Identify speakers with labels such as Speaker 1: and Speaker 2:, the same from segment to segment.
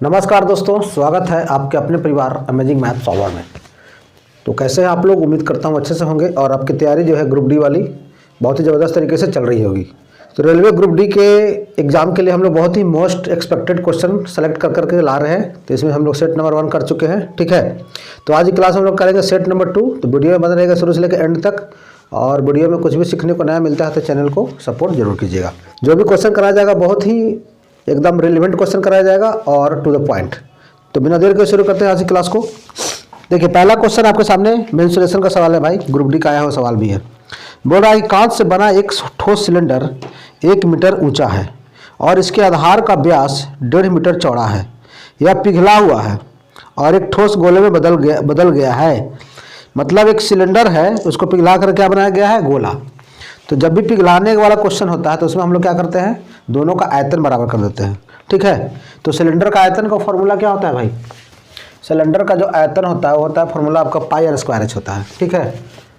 Speaker 1: नमस्कार दोस्तों, स्वागत है आपके अपने परिवार अमेजिंग मैथ सॉल्वर में। तो कैसे हैं आप लोग? उम्मीद करता हूं अच्छे से होंगे और आपकी तैयारी जो है ग्रुप डी वाली बहुत ही ज़बरदस्त तरीके से चल रही होगी। तो रेलवे ग्रुप डी के एग्ज़ाम के लिए हम लोग बहुत ही मोस्ट एक्सपेक्टेड क्वेश्चन सेलेक्ट कर करके ला रहे हैं। तो इसमें हम लोग सेट नंबर 1 कर चुके हैं, ठीक है। तो आज की क्लास हम लोग करेंगे सेट नंबर 2। तो वीडियो में बना रहेगा शुरू से लेकर एंड तक, और वीडियो में कुछ भी सीखने को नया मिलता है तो चैनल को सपोर्ट जरूर कीजिएगा। जो भी क्वेश्चन कराया जाएगा बहुत ही एकदम रिलेवेंट क्वेश्चन कराया जाएगा और टू द पॉइंट। तो बिना देर के शुरू करते हैं आज की क्लास को। देखिए, पहला क्वेश्चन आपके सामने मेंसुरेशन का सवाल है भाई, ग्रुप डी का आया हुआ सवाल भी है। बोल रहा है कांच से बना एक ठोस सिलेंडर 1 मीटर ऊंचा है और इसके आधार का व्यास 1.5 मीटर चौड़ा है। यह पिघला हुआ है और एक ठोस गोले में बदल गया है। मतलब एक सिलेंडर है, उसको पिघला कर क्या बनाया गया है? गोला। तो जब भी पिघलाने वाला क्वेश्चन होता है तो उसमें हम लोग क्या करते हैं? दोनों का आयतन बराबर कर देते हैं, ठीक है। तो सिलेंडर का आयतन का फॉर्मूला क्या होता है भाई? सिलेंडर का जो आयतन होता है वो होता है फॉर्मूला आपका पाई आर स्क्वायर एच होता है, ठीक है।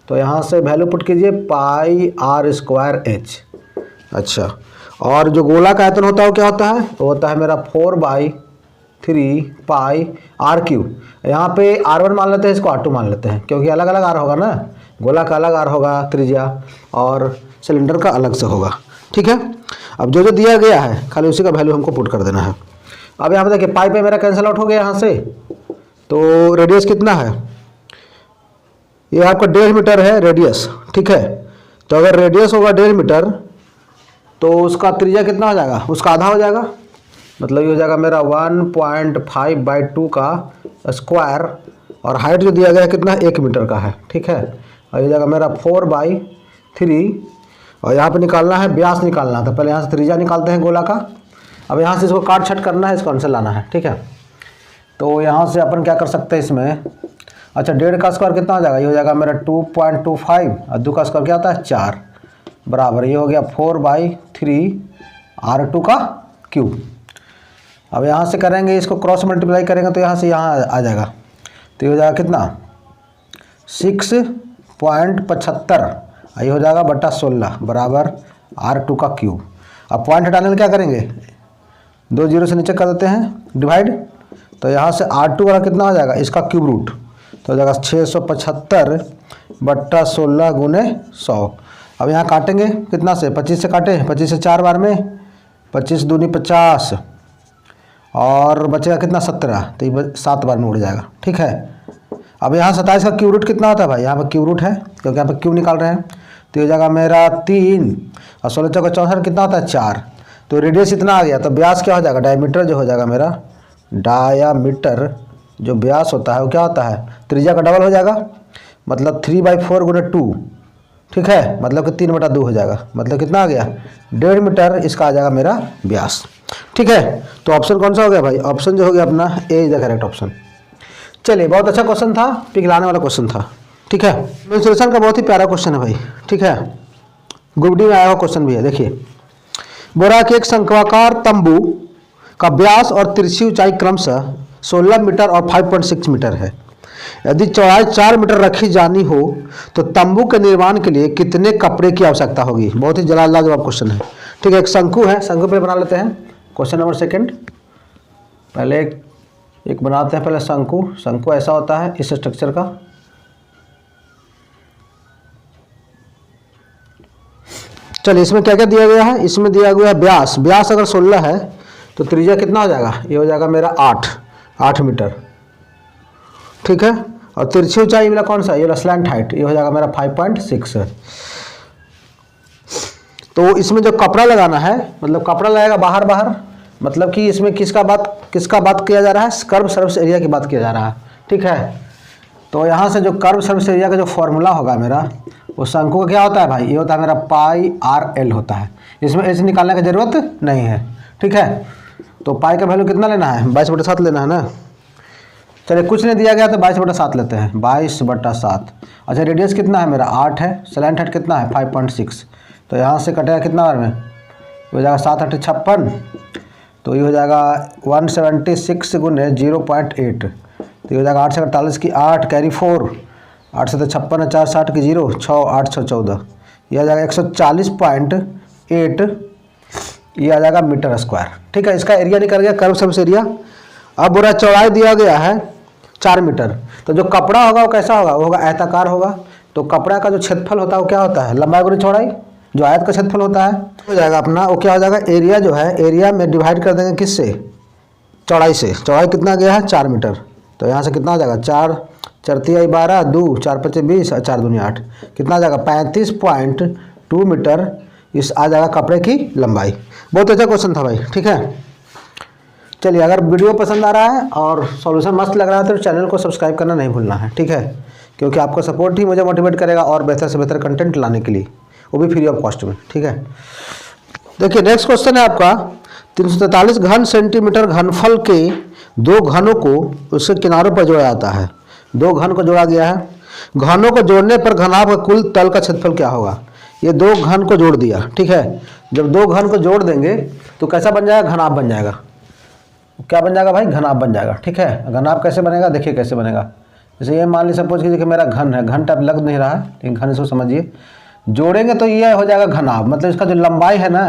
Speaker 1: तो यहाँ से वैल्यू पुट कीजिए पाई आर स्क्वायर एच। अच्छा, और जो गोला का आयतन होता है वो क्या होता है? वो होता है मेरा 4/3 पाई आर क्यूब। यहाँ पे R1 मान लेते हैं, इसको R2 मान लेते हैं, क्योंकि अलग अलग आर होगा ना। गोला का अलग आर होगा त्रिज्या और सिलेंडर का अलग से होगा, ठीक है। अब जो जो दिया गया है खाली उसी का वैल्यू हमको पुट कर देना है। अब यहाँ पे देखिए पाई पे मेरा कैंसिल आउट हो गया यहाँ से। तो रेडियस कितना है? ये आपका 1.5 मीटर है रेडियस, ठीक है। तो अगर रेडियस होगा 1.5 मीटर तो उसका त्रिज्या कितना हो जाएगा? उसका आधा हो जाएगा। मतलब ये हो जाएगा मेरा 1.5/2 का स्क्वायर, और हाइट जो दिया गया है कितना? 1 मीटर का है, ठीक है। और ये जाएगा मेरा 4/3, और यहाँ पे निकालना है व्यास निकालना था। पहले यहाँ से त्रिज्या निकालते हैं गोला का। अब यहाँ से इसको काट छट करना है, इसको आंसर लाना है, ठीक है। तो यहाँ से अपन क्या कर सकते हैं इसमें? अच्छा, 1.5 का स्क्वायर कितना हो जाएगा? ये हो जाएगा मेरा 2.25, और 2 का स्क्वायर क्या होता है? 4 बराबर ये हो गया 4/3 R2 का क्यूब। अब यहाँ से करेंगे इसको क्रॉस मल्टीप्लाई करेंगे तो यहाँ से यहाँ आ जाएगा। तो ये हो जाएगा कितना? 6.75, ये हो जाएगा बटा 16 बराबर R2 का क्यूब। अब पॉइंट हटाने में क्या करेंगे? 2 जीरो से नीचे कर देते हैं डिवाइड। तो यहाँ से R2 वाला कितना हो जाएगा? इसका क्यूब रूट। तो हो जाएगा 675 बट्टा 16 गुने 100। अब यहाँ काटेंगे कितना से? 25 से काटे, 25 से 4 बार में 25 दूनी 50, और बचेगा कितना? 17। तो ये 7 बार में उड़ जाएगा, ठीक है। अब यहाँ 27 का क्यूब रूट कितना होता है भाई? यहाँ पर क्यूब रूट है क्योंकि यहाँ पर क्यूब निकाल रहे हैं। तो ये जाएगा मेरा 3, और 16 चौका 64 कितना होता है? 4। तो रेडियस इतना आ गया। तो व्यास क्या हो जाएगा? डायमीटर जो हो जाएगा मेरा, डायामीटर जो व्यास होता है वो क्या होता है? त्रिज्या का डबल हो जाएगा। मतलब 3/4 गुने 2, ठीक है। मतलब कि 3/2 हो जाएगा। मतलब कितना आ गया? 1.5 मीटर इसका आ जाएगा मेरा व्यास, ठीक है। तो ऑप्शन कौन सा हो गया भाई? ऑप्शन जो हो गया अपना ए इज द करेक्ट ऑप्शन। चलिए, बहुत अच्छा क्वेश्चन था, पिघलाने वाला क्वेश्चन था, ठीक है। मेंसुरेशन का बहुत ही प्यारा क्वेश्चन है भाई, ठीक है। ग्रुप डी में आया हुआ क्वेश्चन भी है। देखिए, बोरा के एक शंक्वाकार तंबू का व्यास और तिरछी ऊंचाई क्रमशः 16 मीटर और 5.6 मीटर है। यदि चौड़ाई 4 मीटर रखी जानी हो तो तंबू के निर्माण के लिए कितने कपड़े की आवश्यकता होगी? बहुत ही लाजवाब क्वेश्चन है, ठीक है। एक शंकु है, शंकु पे बना लेते हैं। क्वेश्चन नंबर 2 पहले एक बनाते हैं। पहले शंकु। शंकु ऐसा होता है इस स्ट्रक्चर का। चलिए, इसमें क्या क्या दिया गया है? इसमें दिया गया है व्यास। व्यास अगर 16 है तो त्रिज्या कितना हो जाएगा? ये हो जाएगा मेरा 8 मीटर, ठीक है। और तिरछी ऊंचाई वाला कौन सा? ये वाला स्लैंट हाइट, ये हो जाएगा मेरा 5.6 है। तो इसमें जो कपड़ा लगाना है, मतलब कपड़ा लगेगा बाहर, मतलब कि इसमें किसका बात किया जा रहा है? कर्व सर्फेस एरिया की बात किया जा रहा है, ठीक है। तो यहाँ से जो कर्व सर्फेस एरिया का जो फॉर्मूला होगा मेरा, वो शंकु का क्या होता है भाई? ये होता है मेरा पाई आर एल होता है। इसमें एच निकालने की जरूरत नहीं है, ठीक है। तो पाई का वैल्यू कितना लेना है? 22/7 लेना है ना। चलिए, कुछ नहीं दिया गया तो 22/7 लेते हैं, 22/7। अच्छा, रेडियस कितना है मेरा? 8 है। स्लैंट हाइट कितना है? 5.6। तो यहाँ से कटेगा कितना बार में? हो जाएगा 7 8 56। तो ये हो जाएगा 176 गुने 0.8। तो ये हो जाएगा 8 से 48 की 8 कैरी 4, 8 से तो 56 4 60 की 0, 6 8 6 14। यह आ जाएगा 140.8, ये आ जाएगा मीटर स्क्वायर, ठीक है। इसका एरिया निकल गया कर्व सर्फेस एरिया। अब बोला चौड़ाई दिया गया है 4 मीटर, तो जो कपड़ा होगा वो कैसा होगा, वो होगा आयताकार होगा। तो कपड़ा का जो क्षेत्रफल होता है वो क्या होता है, लंबाई गुनी चौड़ाई, जो आयत का क्षेत्रफल होता है हो जाएगा अपना, वो क्या हो जाएगा, एरिया जो है, एरिया में डिवाइड कर देंगे किससे, चौड़ाई से। चौड़ाई कितना गया है 4 मीटर, तो यहाँ से कितना हो जाएगा 4 4 12 2 4 5 20 और 4 दूनी 8, कितना आ जाएगा 35.2 मीटर इस आ जाएगा कपड़े की लंबाई। बहुत अच्छा क्वेश्चन था भाई, ठीक है। चलिए, अगर वीडियो पसंद आ रहा है और सॉल्यूशन मस्त लग रहा है तो चैनल को सब्सक्राइब करना नहीं भूलना है, ठीक है, क्योंकि आपका सपोर्ट ही मुझे मोटिवेट करेगा और बेहतर से बेहतर कंटेंट लाने के लिए, वो भी फ्री ऑफ कॉस्ट में, ठीक है। देखिए नेक्स्ट क्वेश्चन है आपका, 343 घन सेंटीमीटर घनफल के 2 घनों को उसके किनारों पर जोड़ा जाता है। 2 घन को जोड़ा गया है, घनों को जोड़ने पर घनाभ का कुल तल का क्षेत्रफल क्या होगा। ये 2 घन को जोड़ दिया, ठीक है। जब 2 घन को जोड़ देंगे तो कैसा बन जाएगा, घनाभ बन जाएगा। क्या बन जाएगा भाई, घनाभ बन जाएगा, ठीक है। घनाभ कैसे बनेगा, देखिए कैसे बनेगा। जैसे ये मान ली सपोज कीजिए कि मेरा घन है, घन टाइप लग नहीं रहा है लेकिन घन इसको समझिए, जोड़ेंगे तो ये हो जाएगा घनाभ, मतलब इसका जो लंबाई है ना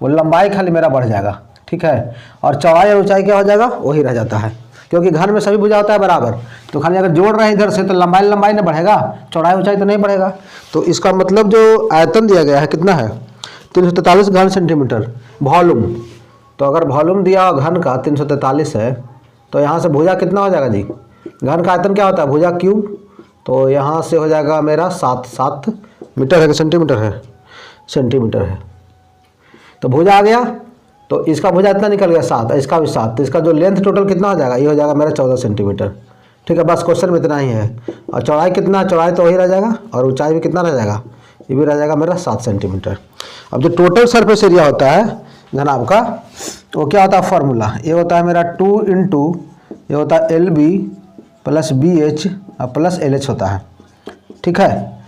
Speaker 1: वो लंबाई खाली मेरा बढ़ जाएगा, ठीक है। और चौड़ाई और ऊंचाई क्या हो जाएगा, वही रह जाता है, क्योंकि घन में सभी भुजा होता है बराबर, तो खाली अगर जोड़ रहे हैं इधर से तो लंबाई ना बढ़ेगा, चौड़ाई ऊंचाई तो नहीं बढ़ेगा। तो इसका मतलब जो आयतन दिया गया है कितना है, 343 घन सेंटीमीटर वॉल्यूम। तो अगर वॉल्यूम दिया घन का 343 है तो यहाँ से भुजा कितना हो जाएगा जी, घन का आयतन क्या होता है भुजा क्यूब, तो यहाँ से हो जाएगा मेरा 7 मीटर है कि सेंटीमीटर है, सेंटीमीटर है। तो भुजा आ गया, तो इसका भुजा इतना निकल गया 7, इसका भी 7, तो इसका जो लेंथ टोटल कितना हो जाएगा, ये हो जाएगा मेरा 14 सेंटीमीटर, ठीक है। बस क्वेश्चन में इतना ही है। और चौड़ाई कितना, चौड़ाई तो वही रह जाएगा, और ऊंचाई भी कितना रह जाएगा, ये भी रह जाएगा मेरा 7 सेंटीमीटर। अब जो टोटल सरफेस एरिया होता है घनाभ का, वो क्या होता है फॉर्मूला, ये होता है मेरा 2 इंटू ये होता है LB प्लस BH और प्लस LH होता है, ठीक है।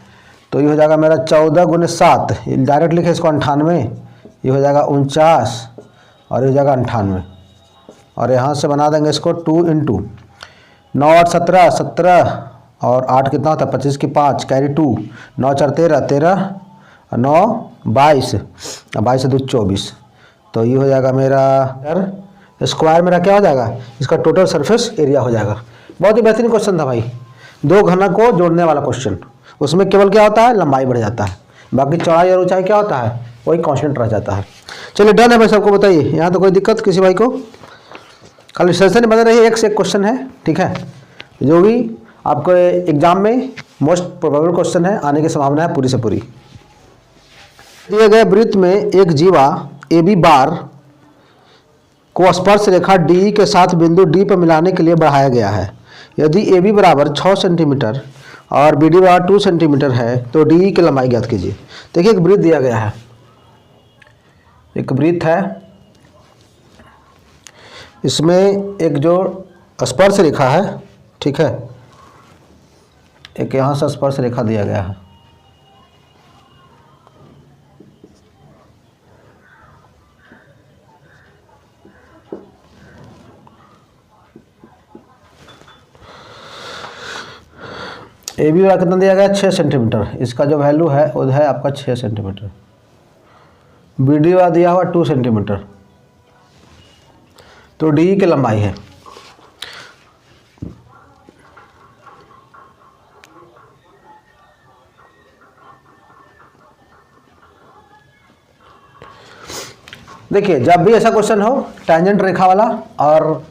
Speaker 1: तो ये हो जाएगा मेरा 14 गुने 7, डायरेक्ट लिखे इसको 98, ये हो जाएगा 49 और ये हो जाएगा 98, और यहाँ से बना देंगे इसको 2 इंटू 9 8 17 17 और 8 कितना होता है 25 की 5 कैरी 2, 9 4 13 13 9 22 22 से 2 24, तो ये हो जाएगा मेरा स्क्वायर, मेरा क्या हो जाएगा, इसका टोटल सरफेस एरिया हो जाएगा। बहुत ही बेहतरीन क्वेश्चन था भाई, 2 घन को जोड़ने वाला क्वेश्चन, उसमें केवल क्या होता है लंबाई बढ़ जाता है, बाकी चौड़ाई और ऊंचाई क्या होता है वही कांस्टेंट रह जाता है। चलिए डन है भाई, सबको बताइए, यहाँ तो कोई दिक्कत किसी भाई को, खाली सेशन बने रही, एक से एक क्वेश्चन है, ठीक है। जो भी आपको एग्जाम में मोस्ट प्रोबेबल क्वेश्चन है, आने की संभावना है पूरी से पूरी। दिए गए वृत्त में एक जीवा AB बार को स्पर्श रेखा DE के साथ बिंदु D पर मिलाने के लिए बढ़ाया गया है। यदि AB बराबर 6 सेंटीमीटर और BD बराबर 2 सेंटीमीटर है तो DE की लंबाई ज्ञात कीजिए। देखिए एक वृत्त दिया गया है, एक वृत्त है, इसमें एक जो स्पर्श रेखा है, ठीक है, एक यहाँ से स्पर्श रेखा दिया गया है, AB वाला कितना दिया गया 6 सेंटीमीटर, इसका जो वैल्यू है वो है आपका 6 सेंटीमीटर। BD वाला दिया हुआ 2 सेंटीमीटर, तो DE की लंबाई है। देखिए जब भी ऐसा क्वेश्चन हो टैंजेंट रेखा वाला और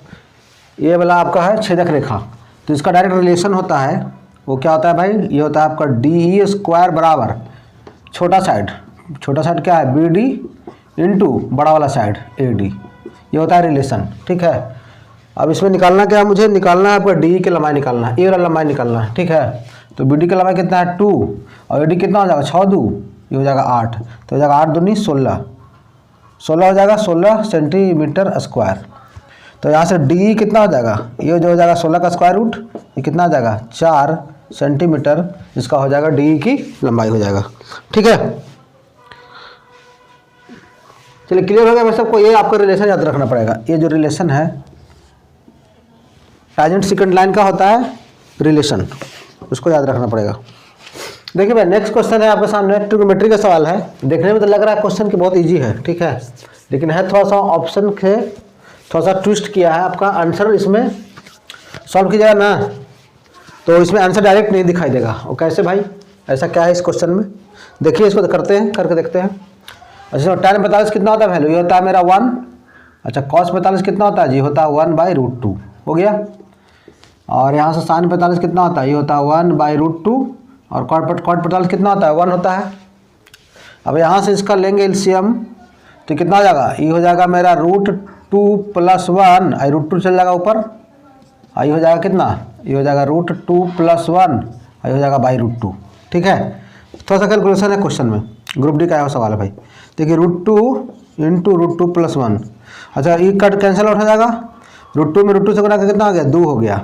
Speaker 1: ये वाला आपका है छेदक रेखा, तो इसका डायरेक्ट रिलेशन होता है, वो क्या होता है भाई, ये होता है आपका DE स्क्वायर बराबर छोटा साइड क्या है BD इंटू बड़ा वाला साइड AD, ये होता है रिलेशन, ठीक है। अब इसमें निकालना क्या है, मुझे निकालना है आपका DE की लंबाई निकालना है, ये वाला लंबाई निकालना है, ठीक है। तो BD की लंबाई कितना है 2 और AD कितना हो जाएगा 6 2, ये हो जाएगा 8, तो हो जाएगा 8 दूनी 16 हो जाएगा 16 सेंटीमीटर स्क्वायर। तो यहाँ से DE कितना हो जाएगा, ये जो हो जाएगा 16 का स्क्वायर रूट, ये कितना हो जाएगा 4 सेंटीमीटर, इसका हो जाएगा DE की लंबाई हो जाएगा, ठीक है। चलिए क्लियर हो गया भाई सबको, ये आपका रिलेशन याद रखना पड़ेगा, ये जो रिलेशन है टैंजेंट सेकंड लाइन का होता है रिलेशन, उसको याद रखना पड़ेगा। देखिए भाई नेक्स्ट क्वेश्चन है आपके सामने, ट्रिग्नोमेट्री का सवाल है। देखने में तो लग रहा है क्वेश्चन की बहुत इजी है, ठीक है, लेकिन है थोड़ा सा ऑप्शन के थोड़ा सा ट्विस्ट किया है, आपका आंसर इसमें सॉल्व कीजिएगा ना तो इसमें आंसर डायरेक्ट नहीं दिखाई देगा। और कैसे भाई, ऐसा क्या है इस क्वेश्चन में, देखिए इसको करते हैं, करके देखते हैं। अच्छा tan 45 कितना होता है वैल्यू, ये होता है मेरा 1। अच्छा cos 45 कितना होता है जी, होता है 1/√2 हो गया। और यहाँ से sin 45 कितना होता है, ये होता है 1/√2। और cot 45 कितना होता है, 1 होता है। अब यहाँ से इसका लेंगे एलसीएम तो कितना हो जाएगा, ये हो जाएगा मेरा √2 + 1, आई √2 चल जाएगा ऊपर, आई हो जाएगा कितना, ये हो जाएगा √2 + 1, आई हो जाएगा /√2। ठीक है, थोड़ा सा कैलकुलेशन है क्वेश्चन में, ग्रुप डी का आया सवाल है भाई। देखिए √2 × √2 + 1, अच्छा ये कट कैंसिल आउट हो जाएगा, √2 में √2 से गुणा कितना हो गया, 2 हो गया।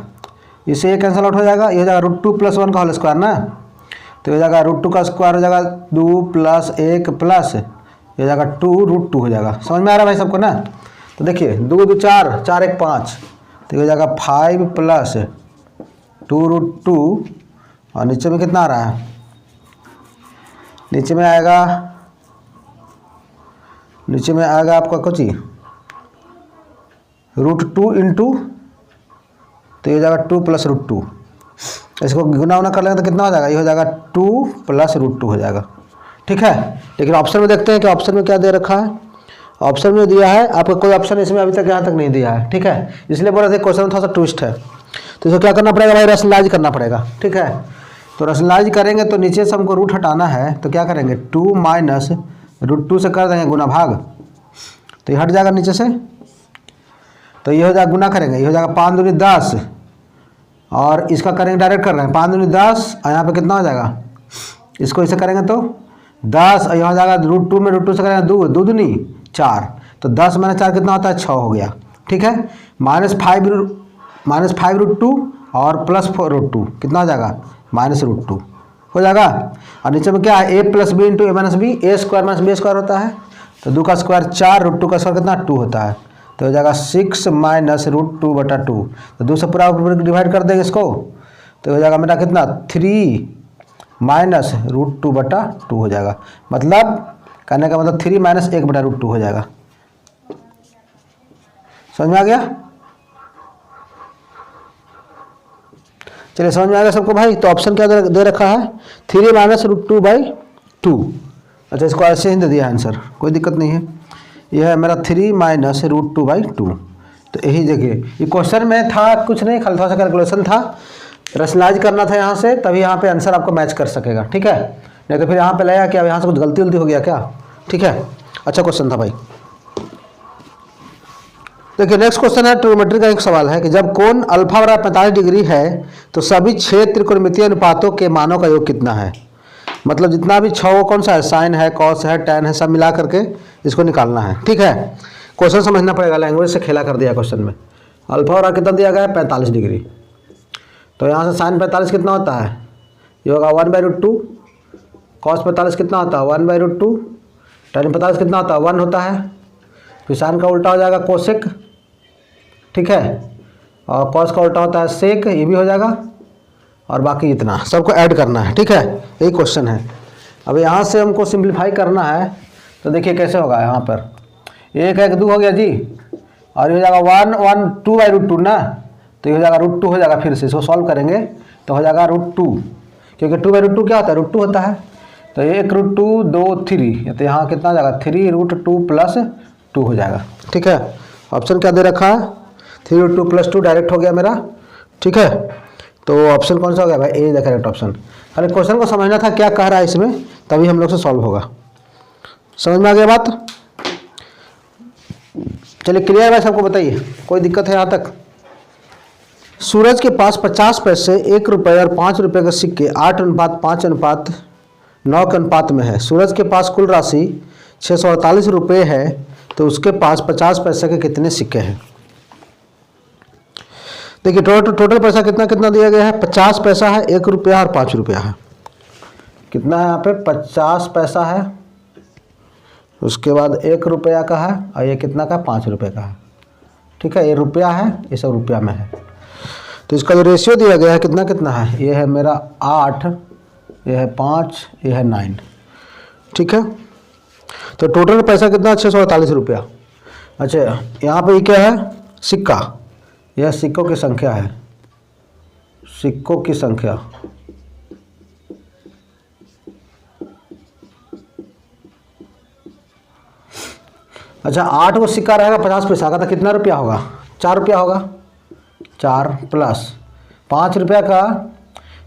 Speaker 1: इससे ये कैंसिल आउट हो जाएगा, ये हो जाएगा √2 + 1 का होल स्क्वायर ना, तो हो जाएगा √2 का स्क्वायर हो जाएगा 2 + 1 प्लस ये हो जाएगा 2√2 हो जाएगा। समझ में आ रहा है भाई सबको ना। तो देखिए 2 2 4, 4 1 5, तो ये हो जाएगा 5 + 2√2 और नीचे में कितना आ रहा है, नीचे में आएगा आपका कुछ ही √2 इंटू, तो ये हो जाएगा 2 + √2, इसको गुना कर लेंगे तो कितना हो जाएगा, ये हो जाएगा 2 + √2 हो जाएगा। ठीक है, लेकिन ऑप्शन में देखते हैं कि ऑप्शन में क्या दे रखा है। ऑप्शन में दिया है आपको, कोई ऑप्शन इसमें अभी तक यहाँ तक नहीं दिया है। ठीक है, इसलिए बोल रहे थे क्वेश्चन में थोड़ा सा ट्विस्ट है, तो इसको क्या करना पड़ेगा भाई, रैशनलाइज करना पड़ेगा। ठीक है, तो रैशनलाइज करेंगे तो नीचे से हमको रूट हटाना है, तो क्या करेंगे 2 - √2 से कर देंगे गुना भाग, तो ये हट जाएगा नीचे से, तो ये हो जाएगा गुना करेंगे, ये हो जाएगा 5 दूनी 10 और इसका करेंगे डायरेक्ट कर रहे हैं 5 दूनी 10 और यहाँ पे कितना हो जाएगा, इसको इसे करेंगे तो 10 और यहाँ हो जाएगा √2 में √2 से करेंगे 2 दूनी 4, तो 10 - 4 कितना होता है 6 हो गया। ठीक है, -5 √2 और +4√2 कितना हो जाएगा, -√2 हो जाएगा। और नीचे में क्या है, a + b × a - b, a² - b² होता है, तो 2 का स्क्वायर 4, √2 का स्क्वायर कितना 2 होता है, तो हो जाएगा 6 - √2/2, तो 2 से पूरा डिवाइड कर देंगे इसको, तो हो जाएगा मेरा कितना 3 - √2/2 हो जाएगा। मतलब कहने का मतलब 3 - 1/√2 हो जाएगा। समझ में आ गया, चलिए समझ में आ गया सबको भाई। तो ऑप्शन क्या दे रखा है, 3 - √2/2। अच्छा इसको ऐसे ही दे दिया आंसर, कोई दिक्कत नहीं है। यह है मेरा 3 - √2/2। तो यही देखिए, ये क्वेश्चन में था कुछ नहीं, खाली थोड़ा सा कैलकुलेशन था, रैशनलाइज करना था यहाँ से, तभी यहाँ पे आंसर आपको मैच कर सकेगा। ठीक है, नहीं तो फिर यहाँ पे लगेगा कि अब यहाँ से कुछ गलती हो गया क्या। ठीक है, अच्छा क्वेश्चन था भाई। देखिए नेक्स्ट क्वेश्चन है, ट्रिग्नोमेट्री का एक सवाल है कि जब कोण α = 45 डिग्री है तो सभी 6 त्रिकोणमितीय अनुपातों के मानों का योग कितना है। मतलब जितना भी 6 कौन सा है, साइन है, कॉस है, टैन है, सब मिला करके इसको निकालना है। ठीक है, क्वेश्चन समझना पड़ेगा, लैंग्वेज से खेला कर दिया क्वेश्चन में। α कितना दिया गया है 45 डिग्री, तो यहाँ से साइन 45 कितना होता है, ये होगा 1/√2, कॉस 45 कितना होता है 1/√2, टैन 45 कितना होता है 1 होता है, फिर साइन का उल्टा हो जाएगा कोसेक। ठीक है, और कॉस का उल्टा होता है सेक, ये भी हो जाएगा, और बाकी इतना सबको ऐड करना है। ठीक है, यही क्वेश्चन है। अब यहाँ से हमको सिंप्लीफाई करना है, तो देखिए कैसे होगा, यहाँ पर 1 1 2 हो गया जी, और ये हो जाएगा 1 1 2/√2 ना, तो ये हो जाएगा √2 हो जाएगा। फिर से इसको सॉल्व करेंगे तो हो जाएगा √2, क्योंकि 2/√2 क्या होता है, √2 होता है, तो 1 √2 2 3, तो यहाँ कितना हो जाएगा 3 √2 + 2 हो जाएगा। ठीक है, ऑप्शन क्या दे रखा है, 3 √2 + 2 डायरेक्ट हो गया मेरा। ठीक है, तो ऑप्शन कौन सा हो गया भाई, ए द करेक्ट ऑप्शन। खाली क्वेश्चन को समझना था क्या कह रहा है इसमें, तभी हम लोग से सॉल्व होगा। समझ में आ गया बात, चलिए क्लियर भाई सबको, बताइए कोई दिक्कत है यहाँ तक। सूरज के पास 50 पैसे, 1 रुपये और 5 रुपये के सिक्के 8:5:9 के अनुपात में है। सूरज के पास कुल राशि 648 रुपये है, तो उसके पास 50 पैसे के कितने सिक्के हैं। देखिए टोटल पैसा कितना कितना दिया गया है, 50 पैसा है, 1 रुपया और 5 रुपया है। कितना है यहाँ पे 50 पैसा है, उसके बाद 1 रुपया का है, और ये कितना का 5 रुपये का है। ठीक है, ये रुपया है, ये सब रुपया में है। तो इसका जो रेशियो दिया गया है कितना कितना है, ये है मेरा 8, ये है 5, ये है 9। ठीक है, तो टोटल पैसा कितना 648 रुपया। अच्छा यहाँ पे ये क्या है सिक्का, यह सिक्कों की संख्या है, सिक्कों की संख्या। अच्छा 8 वो सिक्का रहेगा 50 पैसा का, तो कितना रुपया होगा? 4 रुपया होगा। 4 प्लस 5 रुपया का,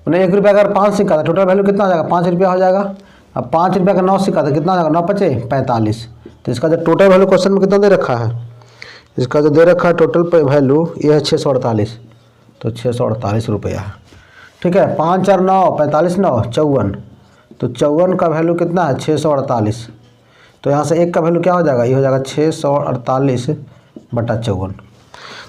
Speaker 1: मैंने 1 रुपया का 5 सिक्का था, टोटल वैल्यू कितना हो जाएगा? 5 रुपया हो जाएगा। अब 5 रुपया का 9 सिक्का था, कितना हो जाएगा? 9 पचे 45। तो इसका जो टोटल वैल्यू क्वेश्चन में कितना दे रखा है? इसका जो दे रखा है टोटल वैल्यू ये है 648, तो 648 रुपया है। ठीक है, 5 और 9 45 9 54, तो 54 का वैल्यू कितना है? 648। तो यहाँ से 1 का वैल्यू क्या हो जाएगा? ये हो जाएगा 648 बटा 54।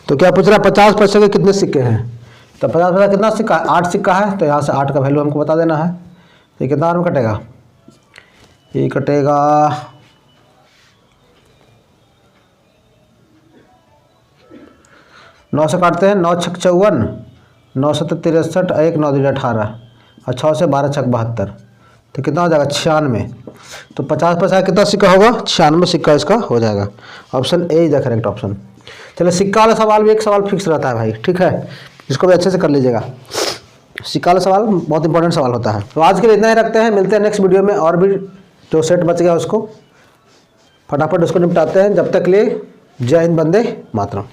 Speaker 1: तो क्या पूछ रहा है? 50 पैसे के कितने सिक्के हैं? तो 50 पैसा कितना सिक्का है? 8 सिक्का है, तो यहाँ से 8 का वैल्यू हमको बता देना है। ये कितना में कटेगा? ये कटेगा 9 से काटते हैं, 9 छक 54, 9 7 63, 1 9 2 18, और 6 से 12 छक 72, तो कितना हो जाएगा? 96। तो 50 पैसा का कितना सिक्का होगा? 96 सिक्का इसका हो जाएगा। Option A is the correct option. चलो सिक्का वाला सवाल भी एक सवाल फिक्स रहता है भाई, ठीक है, इसको भी अच्छे से कर लीजिएगा। सिक्का वाला सवाल बहुत इंपॉर्टेंट सवाल होता है। तो आज के लिए इतना ही रखते हैं, मिलते हैं नेक्स्ट वीडियो में। और भी जो सेट बच गया उसको फटाफट उसको निपटाते हैं। जब तक के लिए जय हिंद, वंदे मातरम।